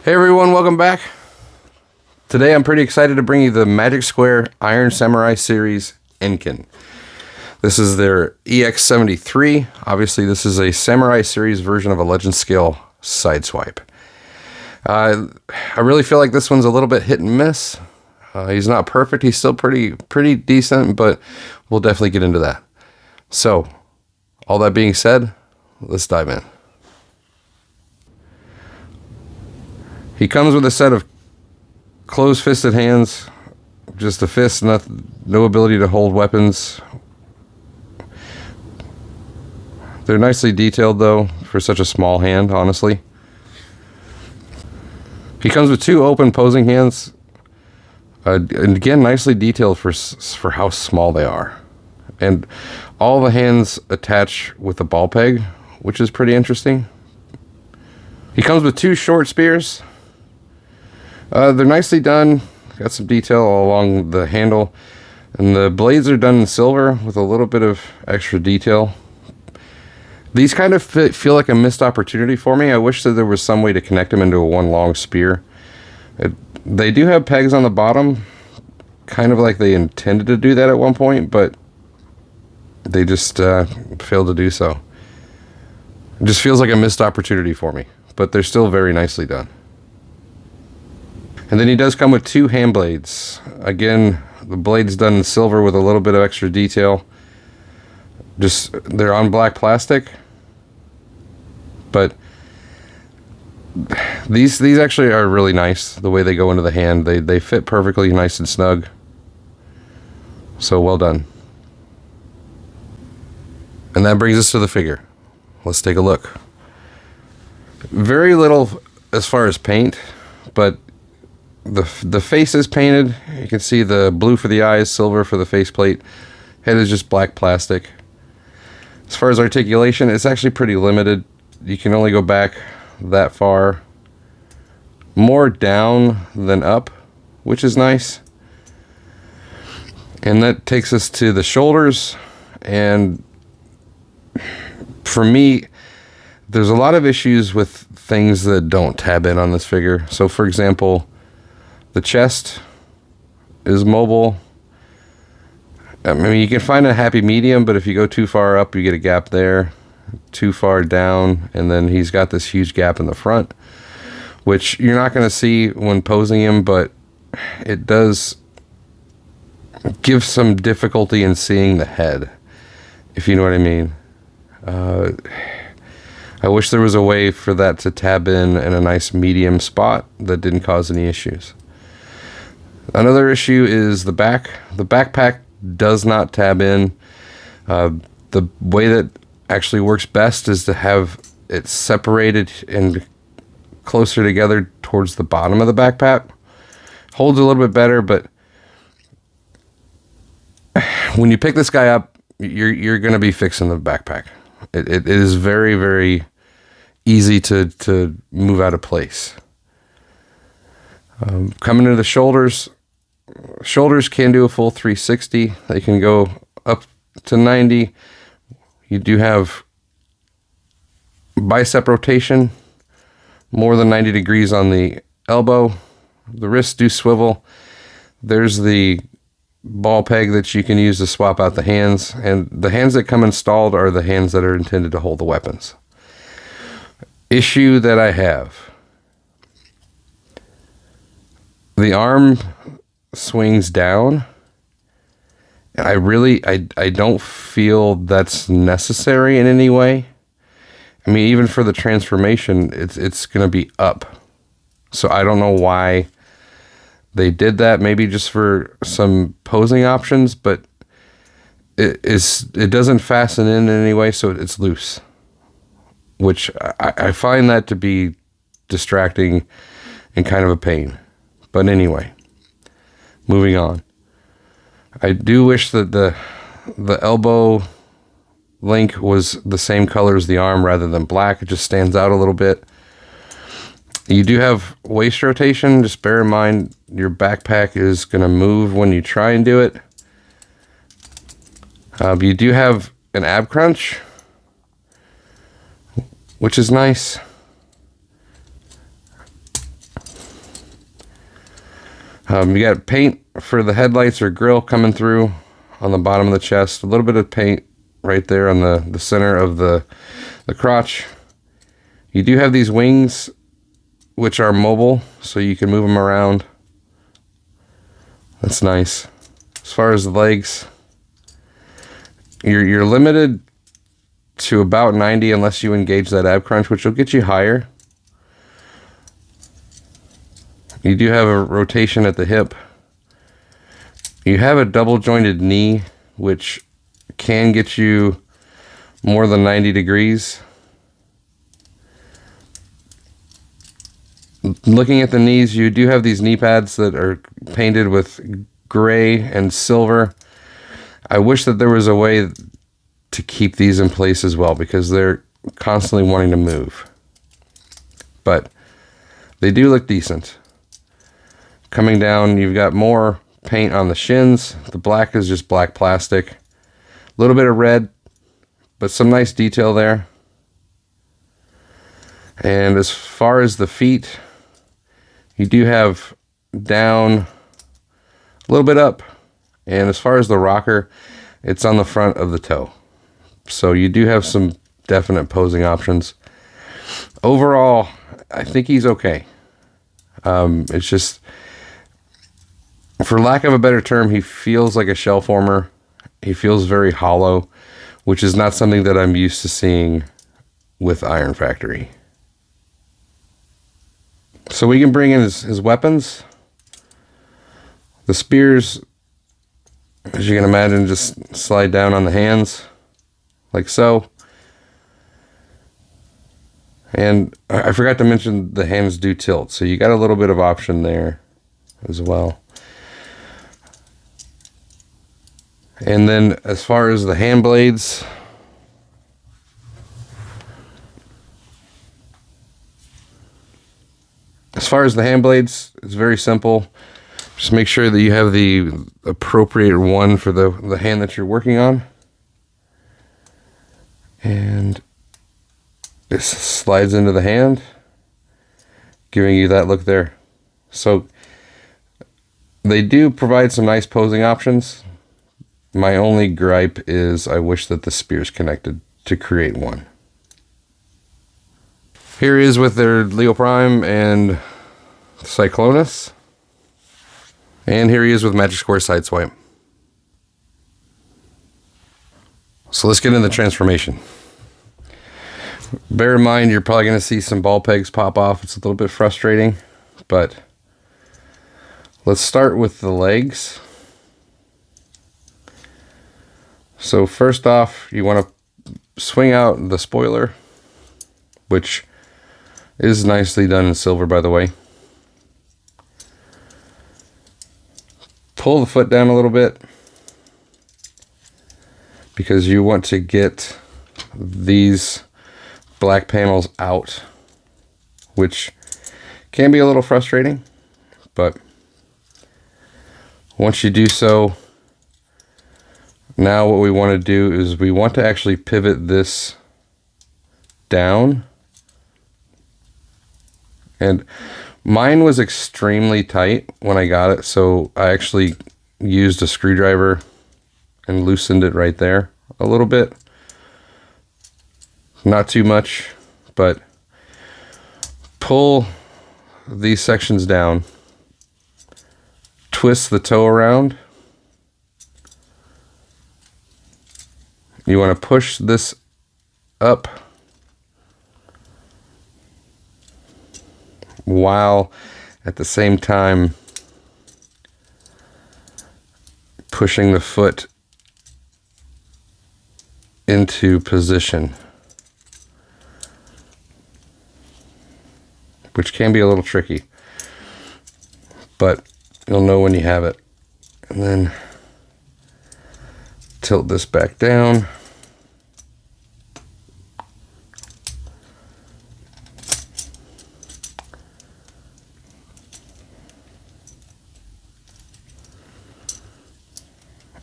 Hey everyone, welcome back. Today I'm pretty excited to bring you the Magic Square Iron Samurai series Enki. This is their EX-73. Obviously this is a Samurai series version of a Legend Scale Sideswipe. I really feel like this one's a little bit hit and miss. He's not perfect, he's still pretty decent, but we'll definitely get into that. So, all that being said, let's dive in. He comes with a set of closed-fisted hands, just a fist, no ability to hold weapons. They're nicely detailed, though, for such a small hand, honestly. He comes with two open posing hands, and again, nicely detailed for how small they are. And all the hands attach with a ball peg, which is pretty interesting. He comes with two short spears. They're nicely done, got some detail all along the handle, and the blades are done in silver with a little bit of extra detail. These kind of feel like a missed opportunity for me. I wish that there was some way to connect them into one long spear. They do have pegs on the bottom, kind of like they intended to do that at one point, but they just failed to do so. It just feels like a missed opportunity for me, but they're still very nicely done. And then he does come with two hand blades. Again, the blade's done in silver with a little bit of extra detail. Just, they're on black plastic. But these actually are really nice, the way they go into the hand. They fit perfectly nice and snug. So well done. And that brings us to the figure. Let's take a look. Very little as far as paint, but the face is painted. You can see the blue for the eyes, silver for the faceplate. Head is just black plastic. As far as articulation, it's actually pretty limited. You can only go back that far. More down than up, which is nice. And that takes us to the shoulders. And for me, there's a lot of issues with things that don't tab in on this figure. So for example, the chest is mobile. I mean, you can find a happy medium, but if you go too far up, you get a gap there. Too far down, and then he's got this huge gap in the front, which you're not going to see when posing him, but it does give some difficulty in seeing the head, if you know what I mean. I wish there was a way for that to tab in a nice medium spot that didn't cause any issues. Another issue is the back. The backpack does not tab in. The way that actually works best is to have it separated and closer together towards the bottom of the backpack. Holds a little bit better, but when you pick this guy up, you're going to be fixing the backpack. It is very, very easy to move out of place. Coming to the shoulders. Shoulders can do a full 360. They can go up to 90. You do have bicep rotation, more than 90 degrees on the elbow. The wrists do swivel. There's the ball peg that you can use to swap out the hands. And the hands that come installed are the hands that are intended to hold the weapons. Issue that I have. The arm swings down. I don't feel that's necessary in any way. I mean, even for the transformation, it's going to be up. So I don't know why they did that. Maybe just for some posing options, but it doesn't fasten in any way, so it's loose. Which I find that to be distracting and kind of a pain. But anyway, moving on. I do wish that the elbow link was the same color as the arm rather than black. It just stands out a little bit. You do have waist rotation. Just bear in mind your backpack is going to move when you try and do it. You do have an ab crunch, which is nice. You got paint for the headlights or grill coming through on the bottom of the chest. A little bit of paint right there on the center of the crotch. You do have these wings, which are mobile, so you can move them around. That's nice. As far as the legs, you're limited to about 90 unless you engage that ab crunch, which will get you higher. You do have a rotation at the hip. You have a double jointed knee, which can get you more than 90 degrees. Looking at the knees, you do have these knee pads that are painted with gray and silver. I wish that there was a way to keep these in place as well, because they're constantly wanting to move. But they do look decent. Coming down, you've got more paint on the shins. The black is just black plastic. A little bit of red, but some nice detail there. And as far as the feet, you do have down, a little bit up. And as far as the rocker, it's on the front of the toe. So you do have some definite posing options. Overall, I think he's okay. It's just, for lack of a better term, he feels like a shell former. He feels very hollow, which is not something that I'm used to seeing with Iron Factory. So we can bring in his weapons. The spears, as you can imagine, just slide down on the hands, like so. And I forgot to mention the hands do tilt, so you got a little bit of option there as well. And then as far as the hand blades, it's very simple. Just make sure that you have the appropriate one for the hand that you're working on. And this slides into the hand, giving you that look there. So they do provide some nice posing options. My only gripe is I wish that the spear's connected to create one. Here he is with their Leo Prime and Cyclonus. And here he is with Magic Square Sideswipe. So let's get into the transformation. Bear in mind, you're probably going to see some ball pegs pop off. It's a little bit frustrating, but let's start with the legs. So first off, you want to swing out the spoiler, which is nicely done in silver, by the way. Pull the foot down a little bit, because you want to get these black panels out, which can be a little frustrating, but once you do so, now what we want to do is we want to actually pivot this down. And mine was extremely tight when I got it, so I actually used a screwdriver and loosened it right there a little bit. Not too much, but pull these sections down, twist the toe around. You want to push this up while at the same time pushing the foot into position, which can be a little tricky, but you'll know when you have it. And then tilt this back down.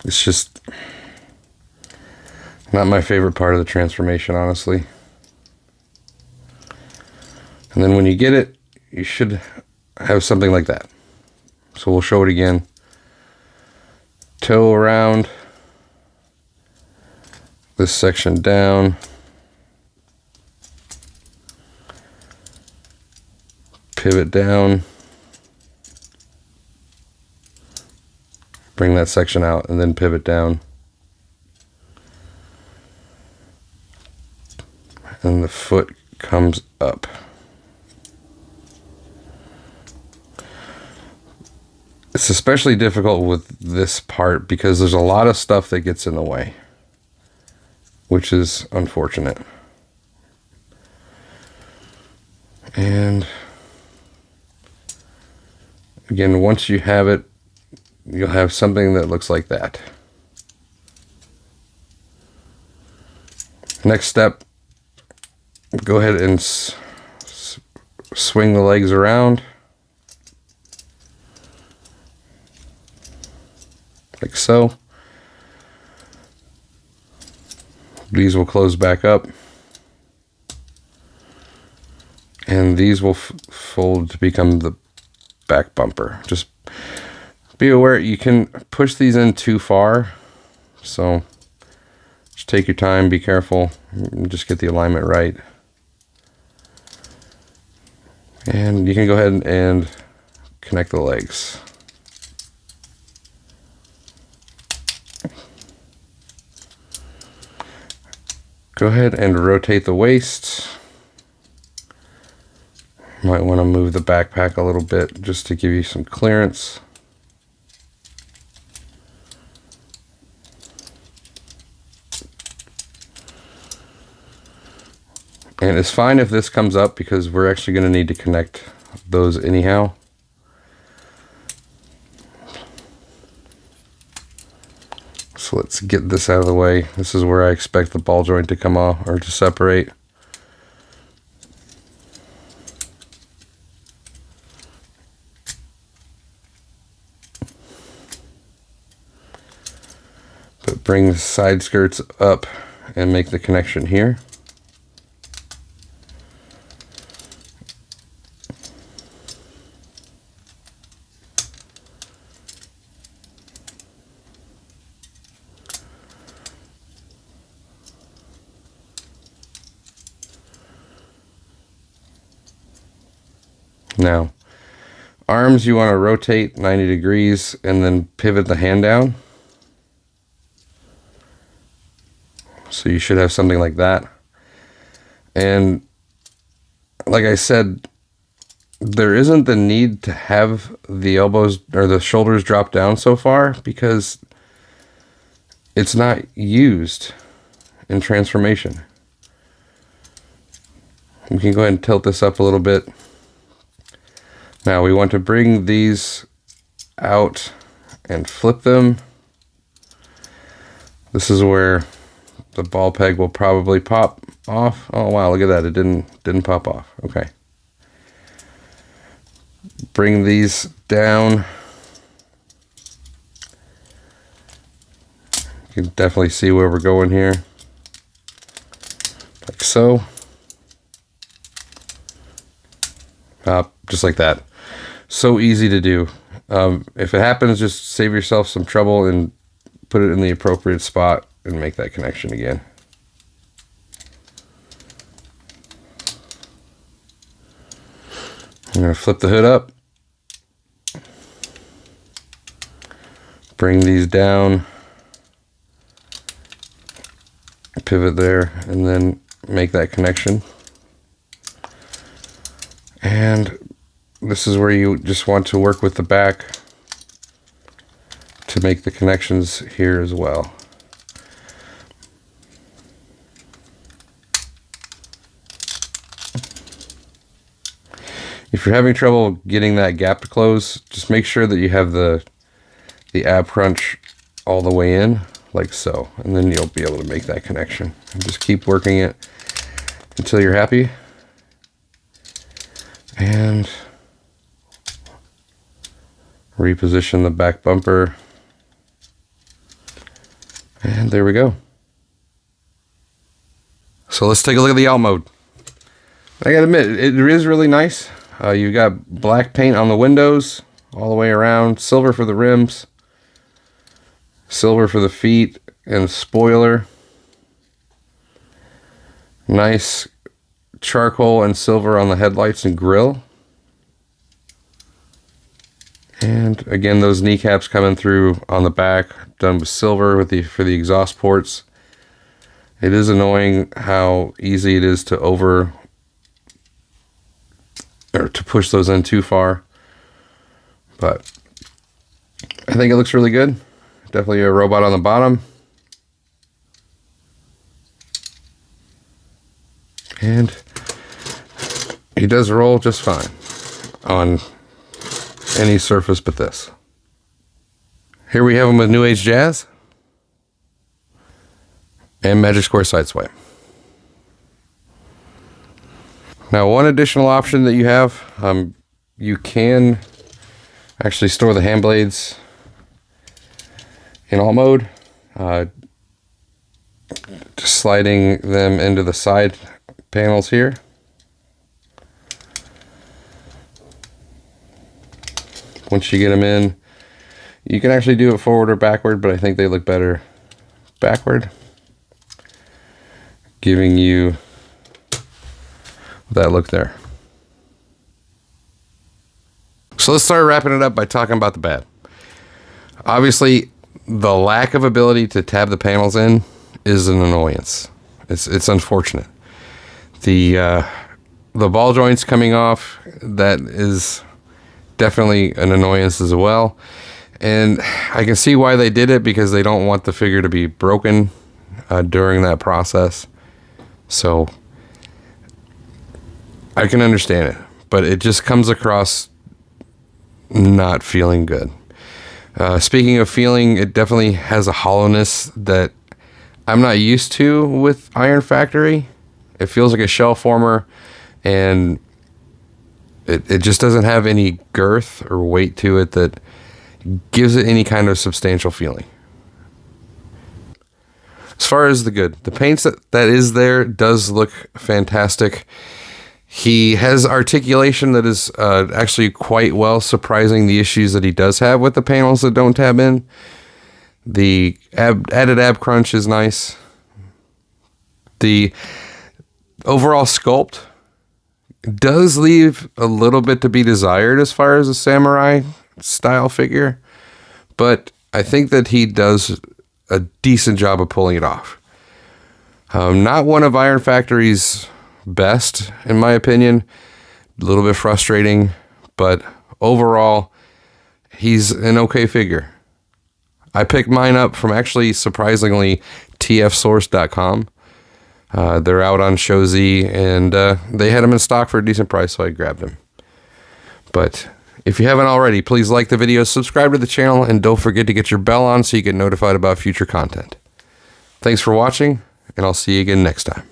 It's just not my favorite part of the transformation, honestly. And then when you get it, you should have something like that. So we'll show it again. Toe around. This section down. Pivot down. Bring that section out and then pivot down. And the foot comes up. It's especially difficult with this part because there's a lot of stuff that gets in the way, which is unfortunate. And again, once you have it, you'll have something that looks like that. Next step, go ahead and swing the legs around like so. These will close back up, and these will fold to become the back bumper. Just be aware you can push these in too far, so just take your time, be careful, just get the alignment right. And you can go ahead and connect the legs. Go ahead and rotate the waist. Might want to move the backpack a little bit just to give you some clearance. And it's fine if this comes up because we're actually going to need to connect those anyhow. So let's get this out of the way. This is where I expect the ball joint to come off or to separate. But bring the side skirts up and make the connection here. Now, arms you want to rotate 90 degrees and then pivot the hand down. So you should have something like that. And like I said, there isn't the need to have the elbows or the shoulders drop down so far because it's not used in transformation. We can go ahead and tilt this up a little bit. Now we want to bring these out and flip them. This is where the ball peg will probably pop off. Oh wow, look at that, it didn't pop off. Okay. Bring these down. You can definitely see where we're going here. Like so. Just like that. So easy to do. If it happens, just save yourself some trouble and put it in the appropriate spot and make that connection again. I'm going to flip the hood up. Bring these down. Pivot there and then make that connection. And this is where you just want to work with the back to make the connections here as well. If you're having trouble getting that gap to close, just make sure that you have the ab crunch all the way in, like so, and then you'll be able to make that connection. And just keep working it until you're happy. And reposition the back bumper. And there we go. So let's take a look at the out mode. I gotta admit, it is really nice. You've got black paint on the windows, all the way around. Silver for the rims, silver for the feet and spoiler. Nice charcoal and silver on the headlights and grille. And again, those kneecaps coming through on the back, done with silver with for the exhaust ports. It is annoying how easy it is to to push those in too far. But I think it looks really good. Definitely a robot on the bottom. And he does roll just fine on any surface but this. Here we have him with New Age Jazz and Magic Square Sideswipe. Now, one additional option that you have, you can actually store the hand blades in all mode, just sliding them into the side panels here. Once you get them in, you can actually do it forward or backward, but I think they look better backward, giving you that look there. So let's start wrapping it up by talking about the bad. Obviously, the lack of ability to tab the panels in is an annoyance. It's unfortunate. The ball joints coming off, that is definitely an annoyance as well. And I can see why they did it, because they don't want the figure to be broken during that process. So I can understand it, but it just comes across not feeling good. Speaking of feeling, it definitely has a hollowness that I'm not used to with Iron Factory. It feels like a shell former, and it just doesn't have any girth or weight to it that gives it any kind of substantial feeling. As far as the good, the paints that is there does look fantastic. He has articulation that is actually quite well, surprising the issues that he does have with the panels that don't tab in. The added ab crunch is nice. The overall sculpt does leave a little bit to be desired as far as a samurai style figure, but I think that he does a decent job of pulling it off. Not one of Iron Factory's best, in my opinion. A little bit frustrating, but overall, he's an okay figure. I picked mine up from, actually, surprisingly, tfsource.com. They're out on Show Z, and they had them in stock for a decent price, so I grabbed them. But if you haven't already, please like the video, subscribe to the channel, and don't forget to get your bell on so you get notified about future content. Thanks for watching, and I'll see you again next time.